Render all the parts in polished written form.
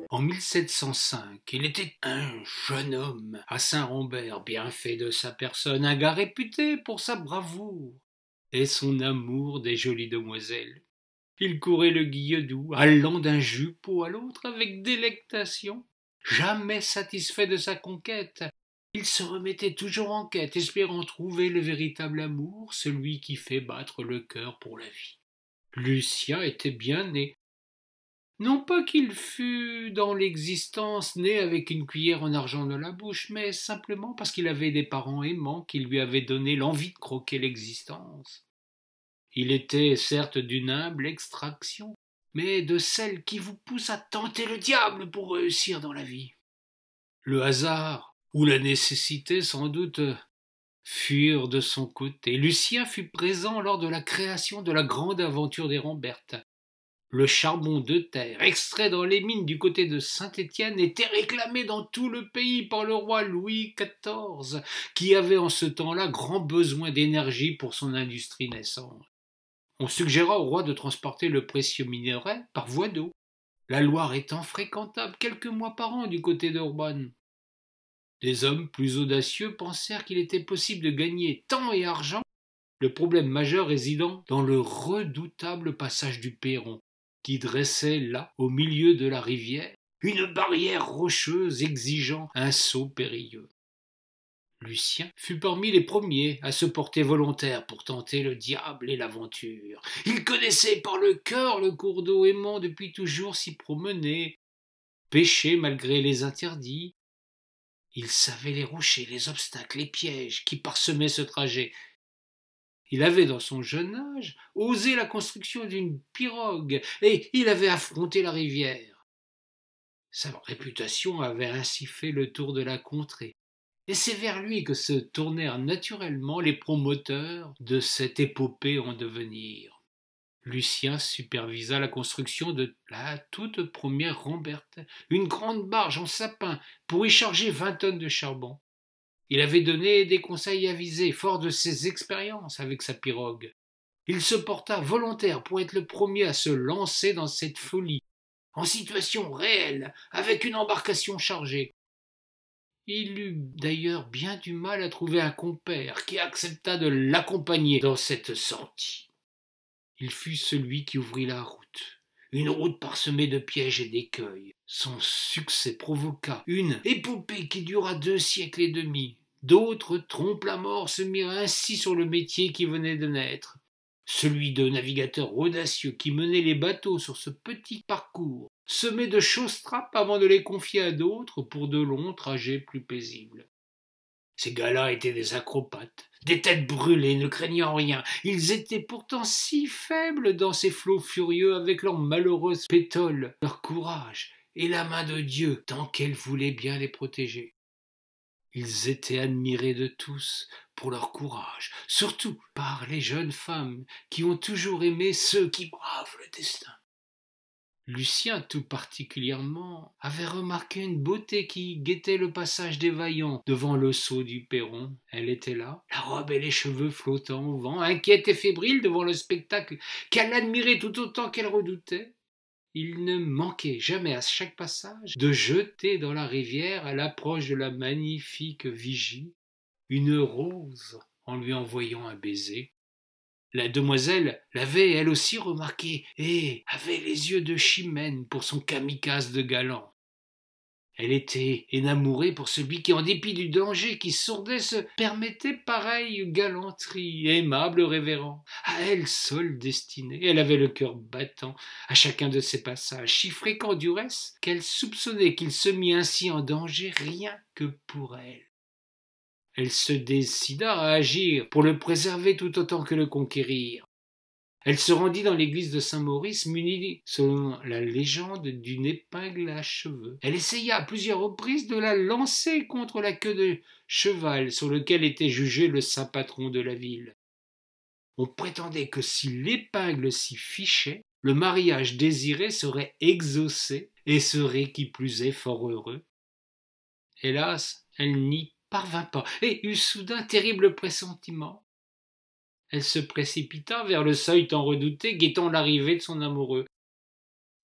En 1705, il était un jeune homme à Saint-Rambert, bien fait de sa personne, un gars réputé pour sa bravoure et son amour des jolies demoiselles. Il courait le Guilledou, allant d'un jupon à l'autre avec délectation. Jamais satisfait de sa conquête, il se remettait toujours en quête, espérant trouver le véritable amour, celui qui fait battre le cœur pour la vie. Lucien était bien né. Non pas qu'il fût dans l'existence né avec une cuillère en argent dans la bouche, mais simplement parce qu'il avait des parents aimants qui lui avaient donné l'envie de croquer l'existence. Il était certes d'une humble extraction, mais de celle qui vous pousse à tenter le diable pour réussir dans la vie. Le hasard, ou la nécessité sans doute, furent de son côté. Lucien fut présent lors de la création de la grande aventure des Rambertes. Le charbon de terre, extrait dans les mines du côté de Saint-Étienne, était réclamé dans tout le pays par le roi Louis XIV, qui avait en ce temps-là grand besoin d'énergie pour son industrie naissante. On suggéra au roi de transporter le précieux minerai par voie d'eau, la Loire étant fréquentable quelques mois par an du côté d'Orban. Des hommes plus audacieux pensèrent qu'il était possible de gagner temps et argent, le problème majeur résidant dans le redoutable passage du Perron, qui dressait là, au milieu de la rivière, une barrière rocheuse exigeant un saut périlleux. Lucien fut parmi les premiers à se porter volontaire pour tenter le diable et l'aventure. Il connaissait par le cœur le cours d'eau aimant depuis toujours s'y promener, pêcher malgré les interdits. Il savait les rochers, les obstacles, les pièges qui parsemaient ce trajet. Il avait dans son jeune âge osé la construction d'une pirogue et il avait affronté la rivière. Sa réputation avait ainsi fait le tour de la contrée. Et c'est vers lui que se tournèrent naturellement les promoteurs de cette épopée en devenir. Lucien supervisa la construction de la toute première Ramberte, une grande barge en sapin pour y charger 20 tonnes de charbon. Il avait donné des conseils avisés, fort de ses expériences avec sa pirogue. Il se porta volontaire pour être le premier à se lancer dans cette folie, en situation réelle, avec une embarcation chargée. Il eut d'ailleurs bien du mal à trouver un compère qui acceptât de l'accompagner dans cette sortie. Il fut celui qui ouvrit la route, une route parsemée de pièges et d'écueils. Son succès provoqua une épopée qui dura 2 siècles et demi. D'autres trompes-la-mort se mirent ainsi sur le métier qui venait de naître, celui de navigateur audacieux qui menait les bateaux sur ce petit parcours, semé de chausse-trappes avant de les confier à d'autres pour de longs trajets plus paisibles. Ces gars-là étaient des acrobates, des têtes brûlées, ne craignant rien. Ils étaient pourtant si faibles dans ces flots furieux avec leurs malheureuses pétoles, leur courage et la main de Dieu tant qu'elle voulait bien les protéger. Ils étaient admirés de tous pour leur courage, surtout par les jeunes femmes qui ont toujours aimé ceux qui bravent le destin. Lucien, tout particulièrement, avait remarqué une beauté qui guettait le passage des vaillants devant le saut du perron. Elle était là, la robe et les cheveux flottant au vent, inquiète et fébrile devant le spectacle qu'elle admirait tout autant qu'elle redoutait. Il ne manquait jamais à chaque passage de jeter dans la rivière, à l'approche de la magnifique vigie, une rose en lui envoyant un baiser. La demoiselle l'avait elle aussi remarqué et avait les yeux de Chimène pour son kamikaze de galant. Elle était énamourée pour celui qui, en dépit du danger qui sourdait, se permettait pareille galanterie, aimable, révérend. À elle seule destinée, elle avait le cœur battant à chacun de ses passages, si fréquents du reste qu'elle soupçonnait qu'il se mit ainsi en danger rien que pour elle. Elle se décida à agir pour le préserver tout autant que le conquérir. Elle se rendit dans l'église de Saint-Maurice munie, selon la légende, d'une épingle à cheveux. Elle essaya à plusieurs reprises de la lancer contre la queue de cheval sur lequel était jugé le saint patron de la ville. On prétendait que si l'épingle s'y fichait, le mariage désiré serait exaucé et serait qui plus est fort heureux. Hélas, elle n'y parvint pas et eut soudain terrible pressentiment. Elle se précipita vers le seuil tant redouté, guettant l'arrivée de son amoureux.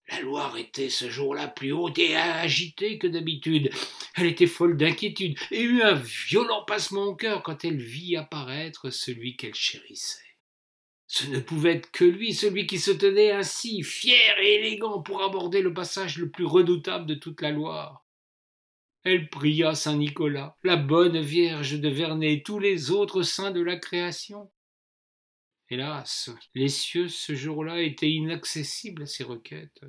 La Loire était ce jour-là plus haute et agitée que d'habitude. Elle était folle d'inquiétude et eut un violent passement au cœur quand elle vit apparaître celui qu'elle chérissait. Ce ne pouvait être que lui, celui qui se tenait ainsi, fier et élégant, pour aborder le passage le plus redoutable de toute la Loire. Elle pria saint Nicolas, la bonne Vierge de Vernet et tous les autres saints de la création. Hélas, les cieux ce jour-là étaient inaccessibles à ses requêtes.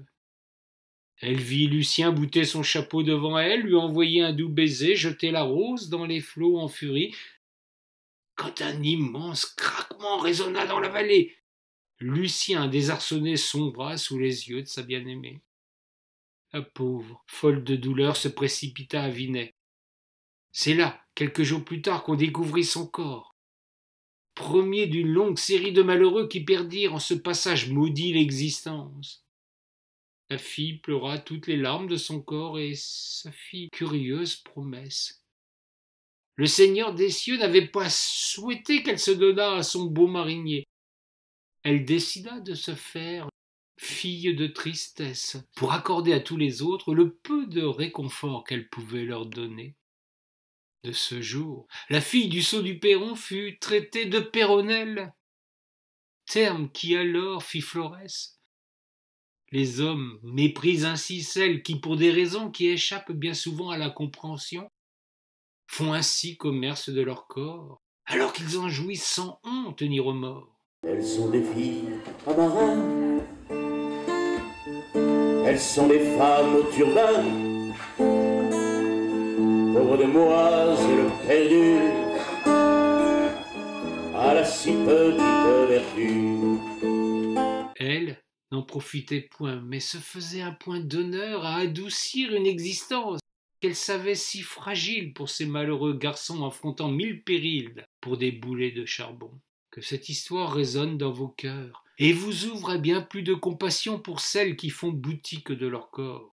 Elle vit Lucien bouter son chapeau devant elle, lui envoyer un doux baiser, jeter la rose dans les flots en furie, quand un immense craquement résonna dans la vallée. Lucien désarçonné sombra sous les yeux de sa bien-aimée. La pauvre, folle de douleur, se précipita à Vinay. C'est là, quelques jours plus tard, qu'on découvrit son corps. Premier d'une longue série de malheureux qui perdirent en ce passage maudit l'existence. La fille pleura toutes les larmes de son corps et sa fit curieuse promesse. Le Seigneur des cieux n'avait pas souhaité qu'elle se donnât à son beau marinier. Elle décida de se faire fille de tristesse pour accorder à tous les autres le peu de réconfort qu'elle pouvait leur donner. De ce jour, la fille du sceau du Perron fut traitée de Péronnelle, terme qui alors fit florès. Les hommes méprisent ainsi celles qui, pour des raisons qui échappent bien souvent à la compréhension, font ainsi commerce de leur corps, alors qu'ils en jouissent sans honte ni remords. Elles sont des filles à marins, elles sont des femmes au turbin, pauvres demoiselles perdues, à la si petite vertu. Elle n'en profitait point, mais se faisait un point d'honneur à adoucir une existence qu'elle savait si fragile pour ces malheureux garçons affrontant 1000 périls pour des boulets de charbon. Que cette histoire résonne dans vos cœurs et vous ouvre à bien plus de compassion pour celles qui font boutique de leur corps.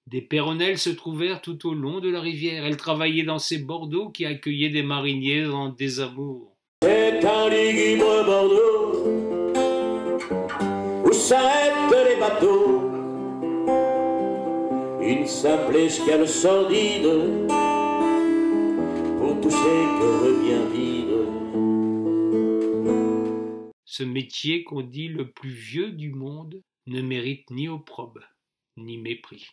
Des Péronnelles se trouvèrent tout au long de la rivière. Elles travaillaient dans ces bordeaux qui accueillaient des mariniers en désamour. C'est un lugubre Bordeaux où s'arrêtent les bateaux, une simple escale sordide pour tous ces cœurs bien vides. Ce métier qu'on dit le plus vieux du monde ne mérite ni opprobre ni mépris.